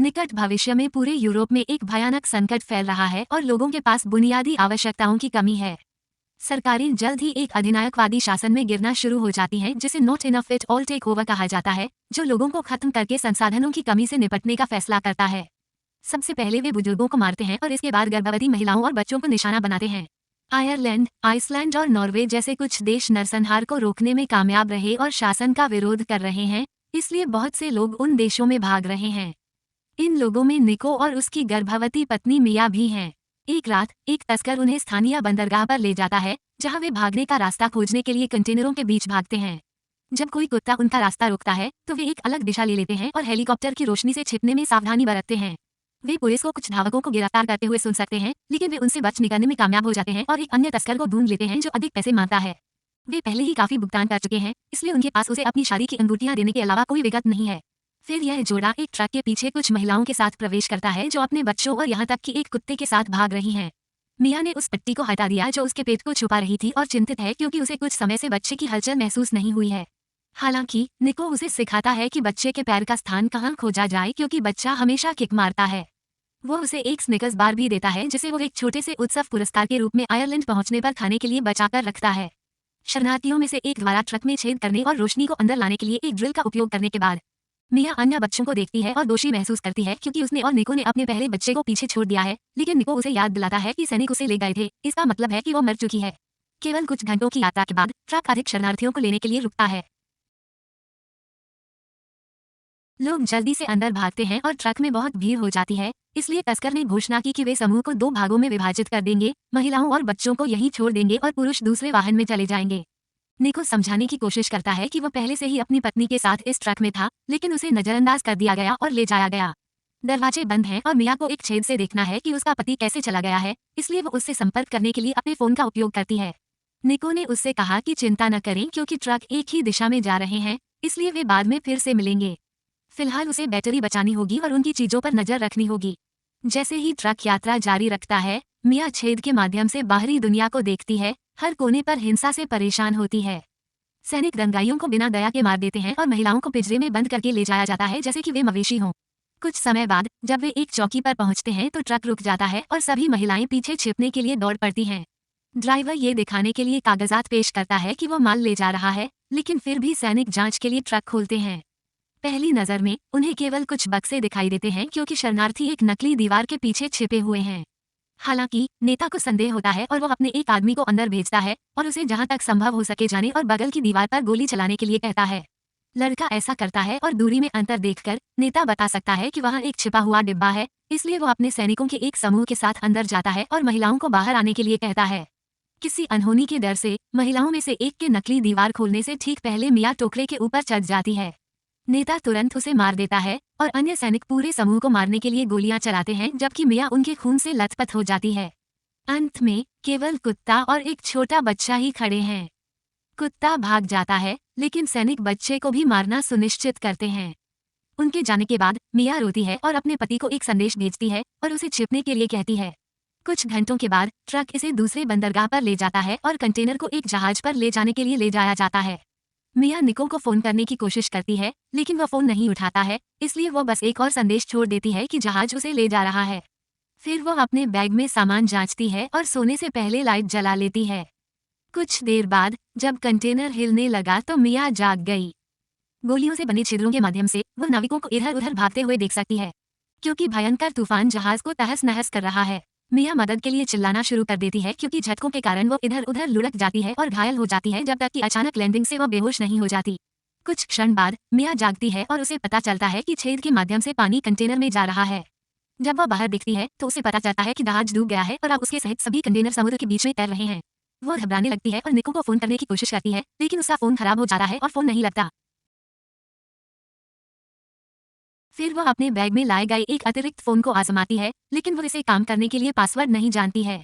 निकट भविष्य में पूरे यूरोप में एक भयानक संकट फैल रहा है और लोगों के पास बुनियादी आवश्यकताओं की कमी है। सरकारें जल्द ही एक अधिनायकवादी शासन में गिरना शुरू हो जाती हैं, जिसे not enough it all take over कहा जाता है, जो लोगों को खत्म करके संसाधनों की कमी से निपटने का फैसला करता है। सबसे पहले वे बुजुर्गों को मारते हैं और इसके बाद गर्भवती महिलाओं और बच्चों को निशाना बनाते हैं। आयरलैंड, आइसलैंड और नॉर्वे जैसे कुछ देश नरसंहार को रोकने में कामयाब रहे और शासन का विरोध कर रहे हैं, इसलिए बहुत से लोग उन देशों में भाग रहे हैं। इन लोगों में निको और उसकी गर्भवती पत्नी मिया भी हैं। एक रात एक तस्कर उन्हें स्थानीय बंदरगाह पर ले जाता है, जहां वे भागने का रास्ता खोजने के लिए कंटेनरों के बीच भागते हैं। जब कोई कुत्ता उनका रास्ता रोकता है तो वे एक अलग दिशा ले लेते हैं और हेलीकॉप्टर की रोशनी से छिपने में सावधानी बरतते हैं। वे पुलिस को कुछ धावकों को गिरफ्तार करते हुए सुन सकते हैं, लेकिन वे उनसे बच निकलने में कामयाब हो जाते हैं और एक अन्य तस्कर को ढूंढ लेते हैं जो अधिक पैसे मांगता है। वे पहले ही काफी भुगतान कर चुके हैं, इसलिए उनके पास उसे अपनी शादी की अंगूठियां देने के अलावा कोई विकल्प नहीं है। फिर यह जोड़ा एक ट्रक के पीछे कुछ महिलाओं के साथ प्रवेश करता है जो अपने बच्चों और यहाँ तक कि एक कुत्ते के साथ भाग रही हैं। मिया ने उस पट्टी को हटा दिया जो उसके पेट को छुपा रही थी और चिंतित है क्योंकि उसे कुछ समय से बच्चे की हलचल महसूस नहीं हुई है। हालांकि निको उसे सिखाता है कि बच्चे के पैर का स्थान कहाँ खोजा जाए, क्योंकि बच्चा हमेशा किक मारता है। वो उसे एक स्निकर्स बार भी देता है जिसे वो एक छोटे से उत्सव पुरस्कार के रूप में आयरलैंड पहुंचने पर खाने के लिए बचाकर रखता है। शरणार्थियों में से एक द्वारा ट्रक में छेद करने और रोशनी को अंदर लाने के लिए एक ड्रिल का उपयोग करने के बाद मिया अन्य बच्चों को देखती है और दोषी महसूस करती है क्योंकि उसने और निको ने अपने पहले बच्चे को पीछे छोड़ दिया है, लेकिन निको उसे याद दिलाता है कि सैनिक उसे ले गए थे, इसका मतलब है कि वो मर चुकी है। केवल कुछ घंटों की यात्रा के बाद ट्रक अधिक शरणार्थियों को लेने के लिए रुकता है। लोग जल्दी से अंदर भागते हैं और ट्रक में बहुत भीड़ हो जाती है, इसलिए तस्कर ने घोषणा की कि वे समूह को 2 भागों में विभाजित कर देंगे, महिलाओं और बच्चों को यहीं छोड़ देंगे और पुरुष दूसरे वाहन में चले जाएंगे। निको समझाने की कोशिश करता है कि वो पहले से ही अपनी पत्नी के साथ इस ट्रक में था, लेकिन उसे नजरअंदाज कर दिया गया और ले जाया गया। दरवाजे बंद हैं और मिया को एक छेद से देखना है कि उसका पति कैसे चला गया है, इसलिए वो उससे संपर्क करने के लिए अपने फोन का उपयोग करती है। निको ने उससे कहा कि चिंता न करें क्योंकि ट्रक एक ही दिशा में जा रहे हैं, इसलिए वे बाद में फिर से मिलेंगे। फिलहाल उसे बैटरी बचानी होगी और उनकी चीजों पर नजर रखनी होगी। जैसे ही ट्रक यात्रा जारी रखता है, मिया छेद के माध्यम से बाहरी दुनिया को देखती है, हर कोने पर हिंसा से परेशान होती है। सैनिक दंगाइयों को बिना दया के मार देते हैं और महिलाओं को पिंजरे में बंद करके ले जाया जाता है जैसे कि वे मवेशी हों। कुछ समय बाद जब वे एक चौकी पर पहुंचते हैं तो ट्रक रुक जाता है और सभी महिलाएं पीछे छिपने के लिए दौड़ पड़ती हैं। ड्राइवर ये दिखाने के लिए कागजात पेश करता है कि वो माल ले जा रहा है, लेकिन फिर भी सैनिक जांच के लिए ट्रक खोलते हैं। पहली नजर में उन्हें केवल कुछ बक्से दिखाई देते हैं क्योंकि शरणार्थी एक नकली दीवार के पीछे छिपे हुए हैं। हालांकि नेता को संदेह होता है और वो अपने एक आदमी को अंदर भेजता है और उसे जहां तक संभव हो सके जाने और बगल की दीवार पर गोली चलाने के लिए कहता है। लड़का ऐसा करता है और दूरी में अंतर देखकर नेता बता सकता है कि वहां एक छिपा हुआ डिब्बा है, इसलिए वो अपने सैनिकों के एक समूह के साथ अंदर जाता है और महिलाओं को बाहर आने के लिए कहता है। किसी अनहोनी के डर से महिलाओं में से एक के नकली दीवार खोलने से ठीक पहले मिया टोकरे के ऊपर चढ़ जाती है। नेता तुरंत उसे मार देता है और अन्य सैनिक पूरे समूह को मारने के लिए गोलियां चलाते हैं, जबकि मिया उनके खून से लथपथ हो जाती है। अंत में केवल कुत्ता और एक छोटा बच्चा ही खड़े हैं। कुत्ता भाग जाता है, लेकिन सैनिक बच्चे को भी मारना सुनिश्चित करते हैं। उनके जाने के बाद मिया रोती है और अपने पति को एक संदेश भेजती है और उसे छिपने के लिए कहती है। कुछ घंटों के बाद ट्रक इसे दूसरे बंदरगाह पर ले जाता है और कंटेनर को एक जहाज पर ले जाने के लिए ले जाया जाता है। मिया निको को फोन करने की कोशिश करती है, लेकिन वह फोन नहीं उठाता है, इसलिए वो बस एक और संदेश छोड़ देती है कि जहाज उसे ले जा रहा है। फिर वो अपने बैग में सामान जांचती है और सोने से पहले लाइट जला लेती है। कुछ देर बाद जब कंटेनर हिलने लगा तो मिया जाग गई। गोलियों से बने छिद्रों के माध्यम से वो नाविकों को इधर उधर भागते हुए देख सकती है। क्योंकि भयंकर तूफान जहाज को तहस नहस कर रहा है, मिया मदद के लिए चिल्लाना शुरू कर देती है क्योंकि झटकों के कारण वो इधर उधर लुढ़क जाती है और घायल हो जाती है जब तक कि अचानक लैंडिंग से वो बेहोश नहीं हो जाती। कुछ क्षण बाद मिया जागती है और उसे पता चलता है कि छेद के माध्यम से पानी कंटेनर में जा रहा है। जब वह बाहर दिखती है तो उसे पता चलता है कि जहाज डूब गया है और अब उसके सहित सभी कंटेनर समुद्र के बीच में तैर रहे हैं। वो घबराने लगती है और निको को फोन करने की कोशिश करती है, लेकिन उसका फोन खराब हो जाता है और फोन नहीं लगता। फिर वह अपने बैग में लाए गए एक अतिरिक्त फोन को आजमाती है, लेकिन वो इसे काम करने के लिए पासवर्ड नहीं जानती है।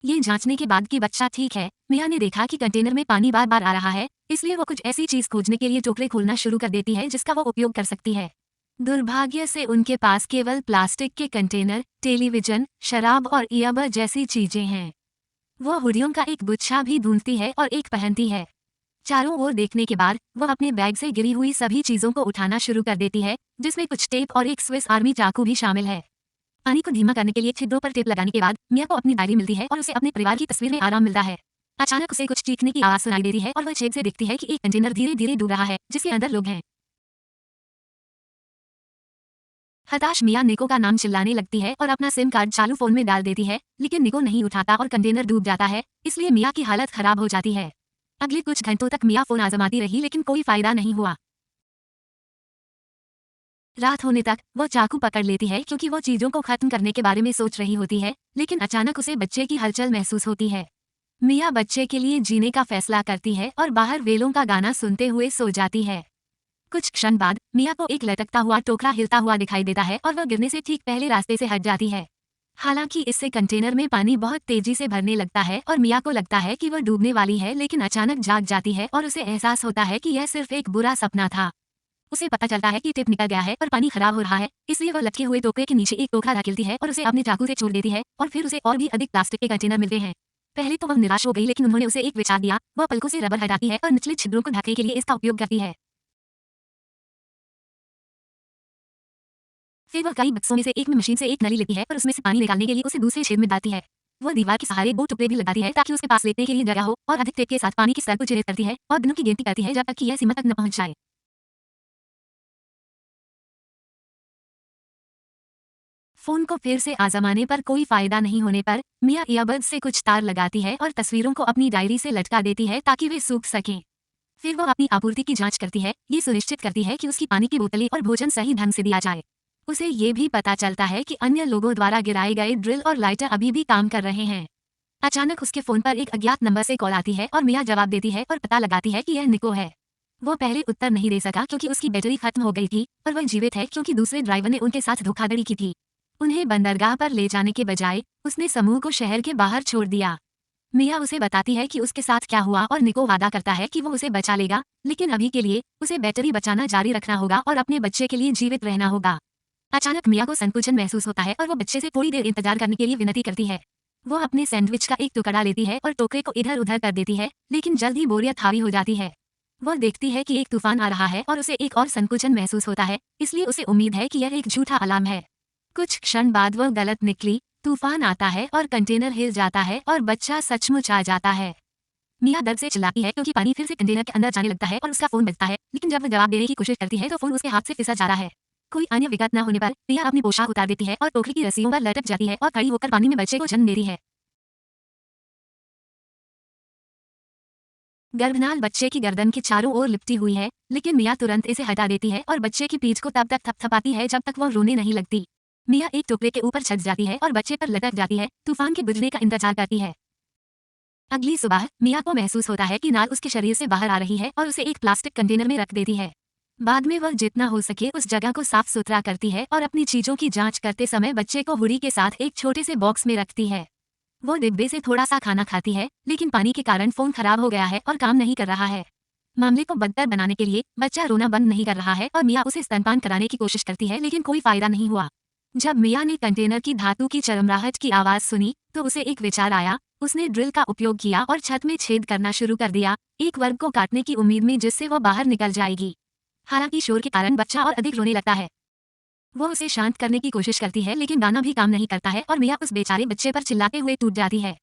ये जांचने के बाद कि बच्चा ठीक है, मिया ने देखा कि कंटेनर में पानी बार बार आ रहा है, इसलिए वो कुछ ऐसी चीज खोजने के लिए टोकरे खोलना शुरू कर देती है जिसका वो उपयोग कर सकती है। दुर्भाग्य से उनके पास केवल प्लास्टिक के कंटेनर, टेलीविजन, शराब और ईयरबड जैसी चीजें हैं। वो हुडियों का एक गुच्छा भी ढूंढती है और एक पहनती है। चारों ओर देखने के बाद वह अपने बैग से गिरी हुई सभी चीजों को उठाना शुरू कर देती है, जिसमें कुछ टेप और एक स्विस आर्मी चाकू भी शामिल है। पानी को धीमा करने के लिए छिद्रों पर टेप लगाने के बाद मिया को अपनी डायरी मिलती है और उसे अपने परिवार की तस्वीर में आराम मिलता है। अचानक उसे कुछ चीखने की आवाज सुनाई देती है और वह छेद से देखती है कि एक कंटेनर धीरे धीरे डूब रहा है, जिसके अंदर लोग हैं। हताश मिया निको का नाम चिल्लाने लगती है और अपना सिम कार्ड चालू फोन में डाल देती है, लेकिन निको नहीं उठाता और कंटेनर डूब जाता है, इसलिए मिया की हालत खराब हो जाती है। अगले कुछ घंटों तक मिया फोन आजमाती रही, लेकिन कोई फायदा नहीं हुआ। रात होने तक वो चाकू पकड़ लेती है क्योंकि वो चीजों को खत्म करने के बारे में सोच रही होती है, लेकिन अचानक उसे बच्चे की हलचल महसूस होती है। मिया बच्चे के लिए जीने का फैसला करती है और बाहर वेलों का गाना सुनते हुए सो जाती है। कुछ क्षण बाद मिया को एक लटकता हुआ टोकरा हिलता हुआ दिखाई देता है और वह गिरने से ठीक पहले रास्ते से हट जाती है। हालांकि इससे कंटेनर में पानी बहुत तेजी से भरने लगता है और मिया को लगता है कि वह डूबने वाली है, लेकिन अचानक जाग जाती है और उसे एहसास होता है कि यह सिर्फ एक बुरा सपना था। उसे पता चलता है कि टिप निकल गया है और पानी खराब हो रहा है, इसलिए वह लटके हुए टोकरे के नीचे एक टोकरा धकेलती है और उसे अपने चाकू से छोड़ देती है और फिर उसे और भी अधिक प्लास्टिक के कंटेनर मिलते हैं। पहले तो वह निराश हो गई, लेकिन उन्होंने उसे एक विचार दिया। वह पलकों से रबर हटाती है और निचले छिद्रों को ढकने के लिए इसका उपयोग करती है। फिर वह कई बक्सों में से एक में मशीन से एक नली लेती है और उसमें से पानी निकालने के लिए उसे दूसरे छेद में डालती है। वह दीवार के सहारे दो टुकड़े भी लगाती है ताकि उसके पास लेटने के लिए जगह हो, और अधिक टेप के साथ पानी की स्तर को चिह्नित करती है और दिनों की गिनती करती है जब तक कि यह सीमा तक न पहुंच जाए। फोन को फिर से आजमाने पर कोई फायदा नहीं होने पर मिया ईयरबड्स से कुछ तार लगाती है और तस्वीरों को अपनी डायरी से लटका देती है ताकि वे सूख सकें। फिर वो अपनी आपूर्ति की जांच करती है, ये सुनिश्चित करती है कि उसकी पानी की बोतलें और भोजन सही ढंग से दिया जाए। उसे ये भी पता चलता है कि अन्य लोगों द्वारा गिराए गए ड्रिल और लाइटर अभी भी काम कर रहे हैं। अचानक उसके फोन पर एक अज्ञात नंबर से कॉल आती है और मिया जवाब देती है और पता लगाती है कि यह निको है। वो पहले उत्तर नहीं दे सका क्योंकि उसकी बैटरी खत्म हो गई थी, पर वह जीवित है क्योंकि दूसरे ड्राइवर ने उनके साथ धोखाधड़ी की थी। उन्हें बंदरगाह पर ले जाने के बजाय उसने समूह को शहर के बाहर छोड़ दिया। मिया उसे बताती है कि उसके साथ क्या हुआ और निको वादा करता है कि वो उसे बचा लेगा, लेकिन अभी के लिए उसे बैटरी बचाना जारी रखना होगा और अपने बच्चे के लिए जीवित रहना होगा। अचानक मिया को संकुचन महसूस होता है और वो बच्चे से थोड़ी देर इंतजार करने के लिए विनती करती है। वो अपने सैंडविच का एक टुकड़ा लेती है और टोकरे को इधर उधर कर देती है, लेकिन जल्द ही बोरियत हावी हो जाती है। वो देखती है कि एक तूफान आ रहा है और उसे एक और संकुचन महसूस होता है, इसलिए उसे उम्मीद है कि यह एक झूठा अलार्म है। कुछ क्षण बाद वह गलत निकली, तूफान आता है और कंटेनर हिल जाता है और बच्चा सचमुच आ जाता है। मिया दर्द से चिल्लाती है क्योंकि पानी फिर से कंटेनर के अंदर जाने लगता है और उसका फोन बजता है, लेकिन जब वह जवाब देने की कोशिश करती है तो फोन उसके हाथ से फिसल जा रहा है। कोई अन्य विकल्प न होने पर मिया अपनी पोशाक उतार देती है और टोकरी की रस्सियों पर लटक जाती है और खड़ी होकर पानी में बच्चे को जन्म देती है। गर्भनाल बच्चे की गर्दन के चारों ओर लिपटी हुई है, लेकिन मिया तुरंत इसे हटा देती है और बच्चे की पीठ को तब तक थपथपाती है जब तक वह रोने नहीं लगती। मिया एक टुकड़े के ऊपर छत जाती है और बच्चे पर लटक जाती है, तूफान के बुझने का इंतजार करती है। अगली सुबह मिया को महसूस होता है कि नाल उसके शरीर से बाहर आ रही है और उसे एक प्लास्टिक कंटेनर में रख देती है। बाद में वह जितना हो सके उस जगह को साफ सुथरा करती है और अपनी चीजों की जांच करते समय बच्चे को हुडी के साथ एक छोटे से बॉक्स में रखती है। वो डिब्बे से थोड़ा सा खाना खाती है, लेकिन पानी के कारण फोन खराब हो गया है और काम नहीं कर रहा है। मामले को बदतर बनाने के लिए बच्चा रोना बंद नहीं कर रहा है और मिया उसे स्तनपान कराने की कोशिश करती है, लेकिन कोई फायदा नहीं हुआ। जब मिया ने कंटेनर की धातु की चरमराहट की आवाज सुनी तो उसे एक विचार आया। उसने ड्रिल का उपयोग किया और छत में छेद करना शुरू कर दिया, एक वर्ग को काटने की उम्मीद में जिससे वो बाहर निकल जाएगी। हालांकि शोर के कारण बच्चा और अधिक रोने लगता है। वो उसे शांत करने की कोशिश करती है, लेकिन गाना भी काम नहीं करता है और मिया उस बेचारे बच्चे पर चिल्लाते हुए टूट जाती है।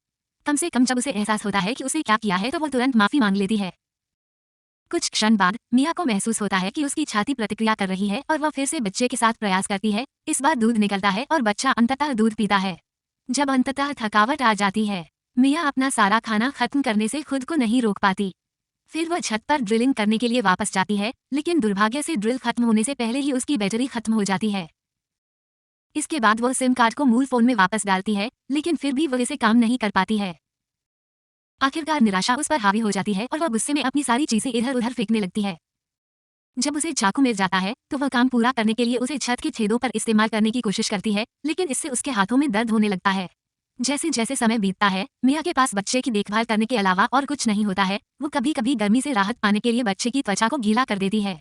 कम से कम जब उसे एहसास होता है कि उसे क्या किया है तो वो तुरंत माफी मांग लेती है। कुछ क्षण बाद मिया को महसूस होता है कि उसकी छाती प्रतिक्रिया कर रही है और वह फिर से बच्चे के साथ प्रयास करती है। इस बार दूध निकलता है और बच्चा अंततः दूध पीता है। जब अंततः थकावट आ जाती है, मिया अपना सारा खाना खत्म करने से खुद को नहीं रोक पाती। फिर वह छत पर ड्रिलिंग करने के लिए वापस जाती है, लेकिन दुर्भाग्य से ड्रिल खत्म होने से पहले ही उसकी बैटरी खत्म हो जाती है। इसके बाद वह सिम कार्ड को मूल फोन में वापस डालती है, लेकिन फिर भी वह इसे काम नहीं कर पाती है। आखिरकार निराशा उस पर हावी हो जाती है और वह गुस्से में अपनी सारी चीजें इधर उधर फेंकने लगती है। जब उसे चाकू मिल जाता है तो वह काम पूरा करने के लिए उसे छत के छेदों पर इस्तेमाल करने की कोशिश करती है, लेकिन इससे उसके हाथों में दर्द होने लगता है। जैसे जैसे समय बीतता है, मिया के पास बच्चे की देखभाल करने के अलावा और कुछ नहीं होता है। वो कभी कभी गर्मी से राहत पाने के लिए बच्चे की त्वचा को गीला कर देती है।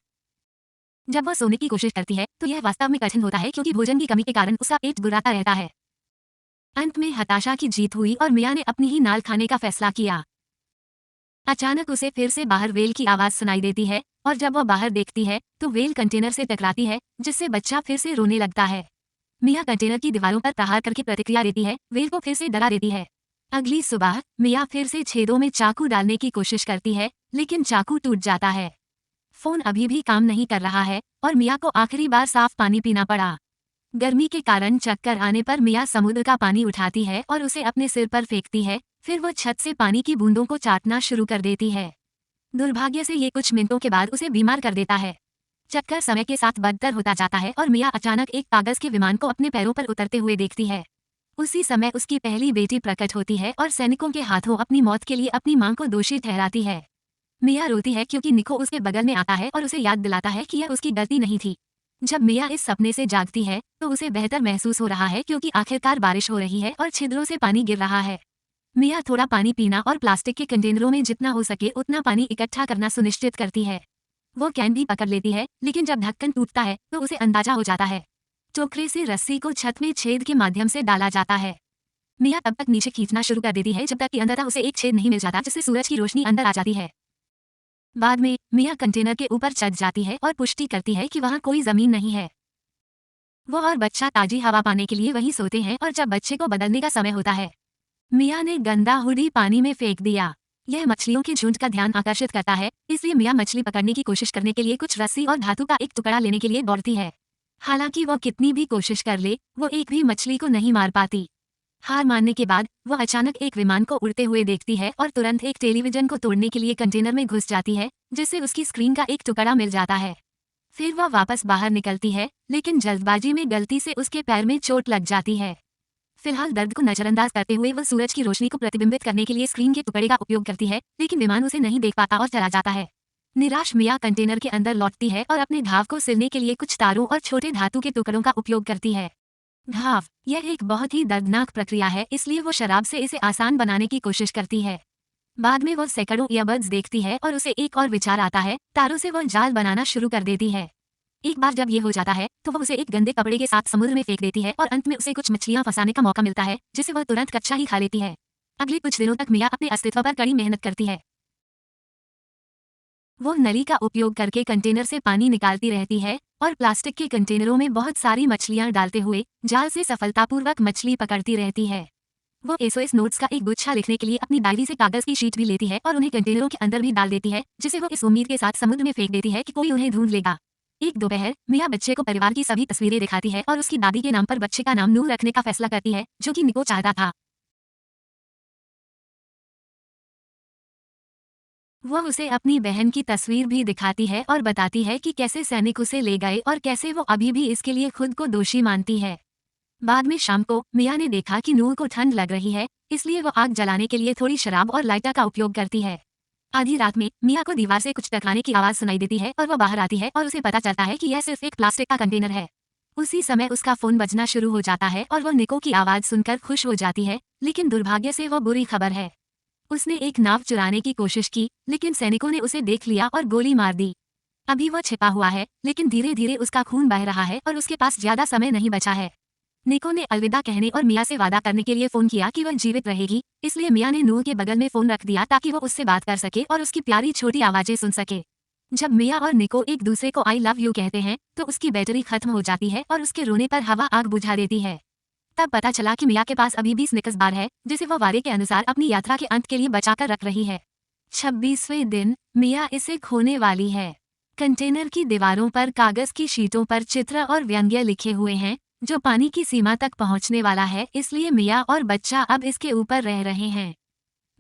जब वह सोने की कोशिश करती है तो यह वास्तव में कठिन होता है क्योंकि भोजन की कमी के कारण उसका पेट गुर्राता रहता है। अंत में हताशा की जीत हुई और मिया ने अपनी ही नाल खाने का फैसला किया। अचानक उसे फिर से बाहर वेल की आवाज सुनाई देती है और जब वह बाहर देखती है तो वेल कंटेनर से टकराती है, जिससे बच्चा फिर से रोने लगता है। मिया कंटेनर की दीवारों पर प्रहार करके प्रतिक्रिया देती है, वेल को फिर से डरा देती है। अगली सुबह मिया फिर से छेदों में चाकू डालने की कोशिश करती है, लेकिन चाकू टूट जाता है। फोन अभी भी काम नहीं कर रहा है और मिया को आखिरी बार साफ पानी पीना पड़ा। गर्मी के कारण चक्कर आने पर मिया समुद्र का पानी उठाती है और उसे अपने सिर पर फेंकती है। फिर वो छत से पानी की बूंदों को चाटना शुरू कर देती है। दुर्भाग्य से ये कुछ मिनटों के बाद उसे बीमार कर देता है। चक्कर समय के साथ बदतर होता जाता है और मिया अचानक एक कागज के विमान को अपने पैरों पर उतरते हुए देखती है। उसी समय उसकी पहली बेटी प्रकट होती है और सैनिकों के हाथों अपनी मौत के लिए अपनी मां को दोषी ठहराती है। मिया रोती है क्योंकि निको उसके बगल में आता है और उसे याद दिलाता है कि यह उसकी गलती नहीं थी। जब मिया इस सपने से जागती है तो उसे बेहतर महसूस हो रहा है क्योंकि आखिरकार बारिश हो रही है और छिद्रों से पानी गिर रहा है। मिया थोड़ा पानी पीना और प्लास्टिक के कंटेनरों में जितना हो सके उतना पानी इकट्ठा करना सुनिश्चित करती है। वो कैन भी पकड़ लेती है, लेकिन जब ढक्कन टूटता है तो उसे अंदाजा हो जाता है। टोकरे से रस्सी को छत में छेद के माध्यम से डाला जाता है। मिया तब तक नीचे खींचना शुरू कर देती है जब तक कि अंततः उसे एक छेद नहीं मिल जाता जिससे सूरज की रोशनी अंदर आ जाती है। बाद में मिया कंटेनर के ऊपर चढ़ जाती है और पुष्टि करती है कि वहाँ कोई जमीन नहीं है। वो और बच्चा ताजी हवा पाने के लिए वहीं सोते हैं और जब बच्चे को बदलने का समय होता है, मिया ने गंदा हुडी पानी में फेंक दिया। यह मछलियों के झुंड का ध्यान आकर्षित करता है, इसलिए मिया मछली पकड़ने की कोशिश करने के लिए कुछ रस्सी और धातु का एक टुकड़ा लेने के लिए दौड़ती है। हालांकि वो कितनी भी कोशिश कर ले, वो एक भी मछली को नहीं मार पाती। हार मानने के बाद वो अचानक एक विमान को उड़ते हुए देखती है और तुरंत एक टेलीविजन को तोड़ने के लिए कंटेनर में घुस जाती है, जिससे उसकी स्क्रीन का एक टुकड़ा मिल जाता है। फिर वह वापस बाहर निकलती है, लेकिन जल्दबाजी में गलती से उसके पैर में चोट लग जाती है। फिलहाल दर्द को नजरअंदाज करते हुए वह सूरज की रोशनी को प्रतिबिंबित करने के लिए स्क्रीन के टुकड़े का उपयोग करती है, लेकिन विमान उसे नहीं देख पाता और चला जाता है। निराश मिया कंटेनर के अंदर लौटती है और अपने घाव को सिलने के लिए कुछ तारों और छोटे धातु के टुकड़ों का उपयोग करती है। घाव, यह एक बहुत ही दर्दनाक प्रक्रिया है, इसलिए वो शराब से इसे आसान बनाने की कोशिश करती है। बाद में वो सैकड़ों ईयरबड्स देखती है और उसे एक और विचार आता है, तारों से वो जाल बनाना शुरू कर देती है। एक बार जब ये हो जाता है तो वह उसे एक गंदे कपड़े के साथ समुद्र में फेंक देती है और अंत में उसे कुछ मछलियां फंसाने का मौका मिलता है, जिसे वह तुरंत कच्चा ही खा लेती है। अगले कुछ दिनों तक मिया अपने अस्तित्व पर कड़ी मेहनत करती है। वो नली का उपयोग करके कंटेनर से पानी निकालती रहती है और प्लास्टिक के कंटेनरों में बहुत सारी मछलियां डालते हुए जाल से सफलतापूर्वक मछली पकड़ती रहती है। वो एसओएस नोट्स का एक गुच्छा लिखने के लिए अपनी डायरी से कागज की शीट भी लेती है और उन्हें कंटेनरों के अंदर भी डाल देती है, जिसे वो इस उम्मीद के साथ समुद्र में फेंक देती है कि कोई उन्हें ढूंढ लेगा। एक दोपहर मिया बच्चे को परिवार की सभी तस्वीरें दिखाती है और उसकी दादी के नाम पर बच्चे का नाम नूर रखने का फैसला करती है, जो कि निको चाहता था। वो उसे अपनी बहन की तस्वीर भी दिखाती है और बताती है कि कैसे सैनिक उसे ले गए और कैसे वो अभी भी इसके लिए खुद को दोषी मानती है। बाद में शाम को मिया ने देखा कि नूर को ठंड लग रही है, इसलिए वो आग जलाने के लिए थोड़ी शराब और लाइटर का उपयोग करती है। आधी रात में मिया को दीवार से कुछ टकराने की आवाज सुनाई देती है और वह बाहर आती है और उसे पता चलता है कि यह सिर्फ एक प्लास्टिक का कंटेनर है। उसी समय उसका फोन बजना शुरू हो जाता है और वो निको की आवाज सुनकर खुश हो जाती है, लेकिन दुर्भाग्य से वो बुरी खबर है। उसने एक नाव चुराने की कोशिश की, लेकिन सैनिकों ने उसे देख लिया और गोली मार दी। अभी वो छिपा हुआ है, लेकिन धीरे धीरे उसका खून बह रहा है और उसके पास ज्यादा समय नहीं बचा है। निको ने अलविदा कहने और मिया से वादा करने के लिए फोन किया कि वह जीवित रहेगी, इसलिए मिया ने नूर के बगल में फोन रख दिया ताकि वो उससे बात कर सके और उसकी प्यारी छोटी आवाजें सुन सके। जब मिया और निको एक दूसरे को आई लव यू कहते हैं तो उसकी बैटरी खत्म हो जाती है और उसके रोने पर हवा आग बुझा देती है। तब पता चला कि मिया के पास अभी भी स्निकर्स बार है, जिसे वो वारे के अनुसार अपनी यात्रा के अंत के लिए बचाकर रख रही है। 26वें दिन मिया इसे खोने वाली है। कंटेनर की दीवारों पर कागज की शीटों पर चित्र और व्यंग्य लिखे हुए हैं, जो पानी की सीमा तक पहुंचने वाला है, इसलिए मिया और बच्चा अब इसके ऊपर रह रहे हैं।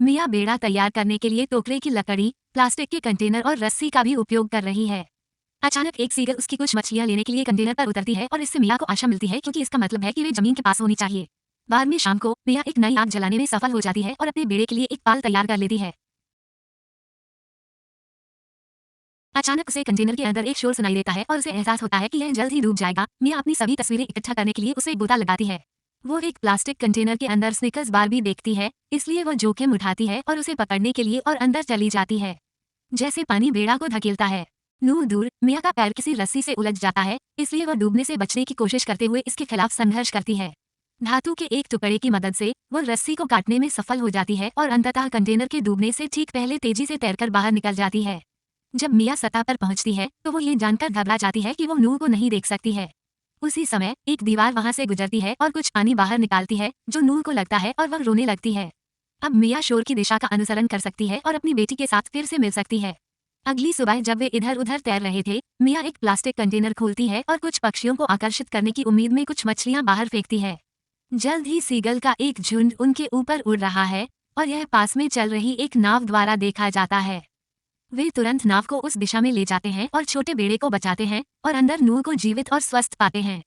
मिया बेड़ा तैयार करने के लिए टोकरे की लकड़ी, प्लास्टिक के कंटेनर और रस्सी का भी उपयोग कर रही है। अचानक एक सीगल उसकी कुछ मछलियां लेने के लिए कंटेनर पर उतरती है और इससे मिया को आशा मिलती है, क्योंकि इसका मतलब है कि वे जमीन के पास होनी चाहिए। बाद में शाम को मिया एक नई आग जलाने में सफल हो जाती है और अपने बेड़े के लिए एक पाल तैयार कर लेती है। अचानक उसे कंटेनर के अंदर एक शोर सुनाई देता है और उसे एहसास होता है कि यह जल्द ही डूब जाएगा। मिया अपनी सभी तस्वीरें इकट्ठा करने के लिए उसे एक गोता लगाती है। वो एक प्लास्टिक कंटेनर के अंदर स्निकर्स बार भी देखती है, इसलिए वो जोखिम उठाती है और उसे पकड़ने के लिए और अंदर चली जाती है। जैसे पानी बेड़ा को धकेलता है, दूर मिया का पैर किसी रस्सी से उलझ जाता है, इसलिए वह डूबने से बचने की कोशिश करते हुए इसके खिलाफ संघर्ष करती है। धातु के एक टुकड़े की मदद से वो रस्सी को काटने में सफल हो जाती है और अंततः कंटेनर के डूबने से ठीक पहले तेजी से तैरकर बाहर निकल जाती है। जब मिया सतह पर पहुंचती है तो वो ये जानकर घबरा जाती है कि वो नूह को नहीं देख सकती है। उसी समय एक दीवार वहां से गुजरती है और कुछ पानी बाहर निकालती है जो नूह को लगता है और वह रोने लगती है। अब मिया शोर की दिशा का अनुसरण कर सकती है और अपनी बेटी के साथ फिर से मिल सकती है। अगली सुबह जब वे इधर उधर तैर रहे थे, मिया एक प्लास्टिक कंटेनर खोलती है और कुछ पक्षियों को आकर्षित करने की उम्मीद में कुछ मछलियां बाहर फेंकती है। जल्द ही सीगल का एक झुंड उनके ऊपर उड़ रहा है और यह पास में चल रही एक नाव द्वारा देखा जाता है। वे तुरंत नाव को उस दिशा में ले जाते हैं और छोटे बेड़े को बचाते हैं और अंदर नूह को जीवित और स्वस्थ पाते हैं।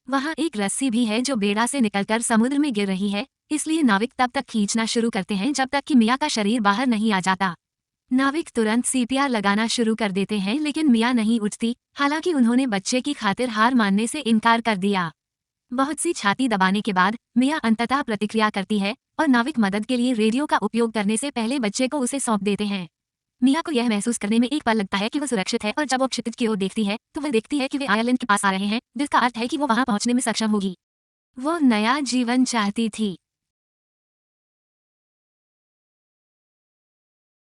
वहाँ एक रस्सी भी है जो बेड़ा से निकलकर समुद्र में गिर रही है, इसलिए नाविक तब तक खींचना शुरू करते हैं जब तक कि मिया का शरीर बाहर नहीं आ जाता। नाविक तुरंत सीपीआर लगाना शुरू कर देते हैं लेकिन मिया नहीं उठती, हालांकि उन्होंने बच्चे की खातिर हार मानने से इनकार कर दिया। बहुत सी छाती दबाने के बाद मिया अंततः प्रतिक्रिया करती है और नाविक मदद के लिए रेडियो का उपयोग करने से पहले बच्चे को उसे सौंप देते हैं। मिया को यह महसूस करने में एक पल लगता है कि वह सुरक्षित है और जब वो क्षितिज की ओर देखती है तो वह देखती है कि वे आयरलैंड के पास आ रहे हैं, जिसका अर्थ है कि वो वहां पहुंचने में सक्षम होगी। वो नया जीवन चाहती थी,